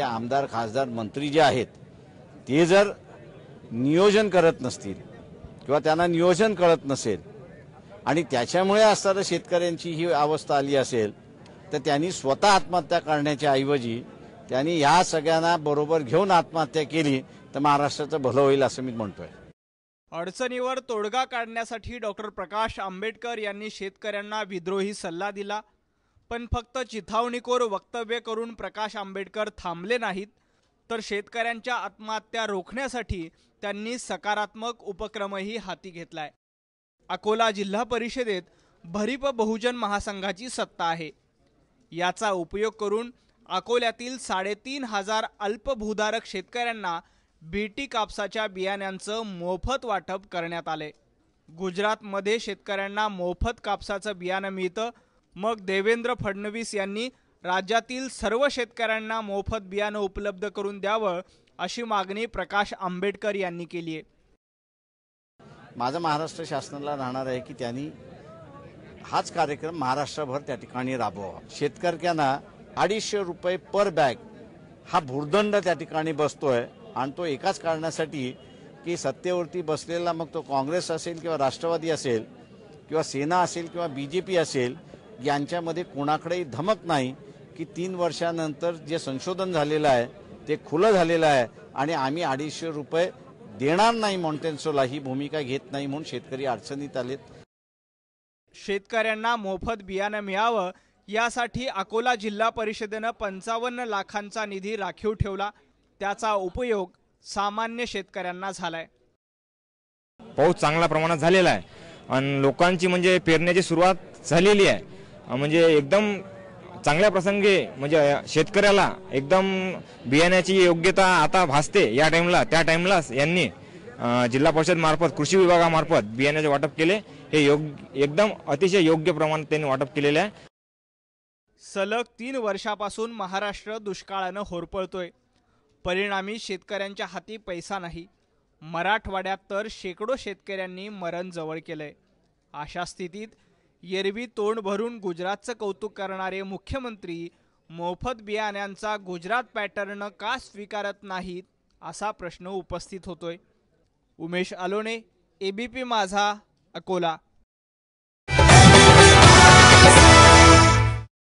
आमदार खासदार मंत्री जे आहेत ते जर नियोजन करत नसतील किंवा त्यांना नियोजन कळत नसेल आणि त्याच्यामुळे असणाऱ्या शेतकऱ्यांची ही अवस्था आली असेल तर त्यांनी स्वतः आत्महत्या करण्याच्या ऐवजी त्यांनी या सगळ्यांना बरोबर घेऊन आत्महत्या केली तर महाराष्ट्राचं भलं होईल असं मी म्हणतोय। अडचणीवर तोडगा काढण्यासाठी डॉक्टर प्रकाश आंबेडकर यांनी शेतकऱ्यांना विद्रोही सल्ला दिला, पण फक्त चिथावणीखोर वक्तव्य करून प्रकाश आंबेडकर थांबले नाहीत, तर शेतकऱ्यांच्या आत्महत्या रोखण्यासाठी त्यांनी सकारात्मक उपक्रमही हाती घेतलाय। अकोला जिल्हा परिषदेत भरीप बहुजन महासंघाची सत्ता आहे। याचा उपयोग करून अकोल्यातील 3,500 अल्पभूधारक शेतकऱ्यांना बीटी कापसाच्या बियाण्यांचं मोफत वाटप करण्यात आले। गुजरातमध्ये शेतकऱ्यांना मोफत कापसाचं बियाणं मिळतं, मग देवेंद्र फडणवीस यांनी राज्यातील सर्व शेतकऱ्यांना मोफत बियाणं उपलब्ध करून द्यावं अशी मागणी प्रकाश आंबेडकर यांनी केली आहे। माझं महाराष्ट्र शासनाला राहणार आहे की त्यांनी हाच कार्यक्रम महाराष्ट्रभर त्या ठिकाणी राबवावा। शेतकऱ्यांना 250 रुपये पर बॅग हा भुर्दंड त्या ठिकाणी बसतोय आणि तो एकाच कारणासाठी की सत्तेवरती बसलेला मग तो काँग्रेस असेल किंवा राष्ट्रवादी असेल किंवा सेना असेल किंवा बीजेपी असेल यांच्यामध्ये कोणाकडेही धमक नाही की 3 वर्षानंतर जे संशोधन झालेलं आहे ते खुलं झालेलं आहे आणि आम्ही 250 रुपये देणार नाही मॉन्टेन्सोला ही भूमिका घेत नाही म्हणून शेतकरी अडचणीत आलेत। शेतकऱ्यांना मोफत बियाणं मिळावं यासाठी अकोला जिल्हा परिषदेनं 55 लाखांचा निधी राखीव ठेवला, त्याचा उपयोग सामान्य शेतकऱ्यांना झालाय। पाऊस चांगल्या प्रमाणात झालेला आहे आणि लोकांची म्हणजे पेरण्याची सुरुवात झालेली आहे, म्हणजे एकदम चांगल्या प्रसंगी म्हणजे शेतकऱ्याला एकदम बियाण्याची योग्यता आता भासते। या टाइमला त्या टाइमलाच यांनी जिल्हा परिषद मार्फत कृषी विभागामार्फत बियाण्याचे वाटप केले, हे एकदम अतिशय योग्य प्रमाणात त्यांनी वाटप केलेले आहे। सलग 3 वर्षापासून महाराष्ट्र दुष्काळानं होरपळतोय, परिणामी शेतकऱ्यांच्या हाती पैसा नाही। मराठवाड्यात तर शेकडो शेतकऱ्यांनी मरण जवळ केलंय। अशा स्थितीत एरवी तोंड भरून गुजरातचं कौतुक करणारे मुख्यमंत्री मोफत बियाण्यांचा गुजरात पॅटर्न का स्वीकारत नाहीत असा प्रश्न उपस्थित होतोय। उमेश अलोने, एबीपी माझा, अकोला।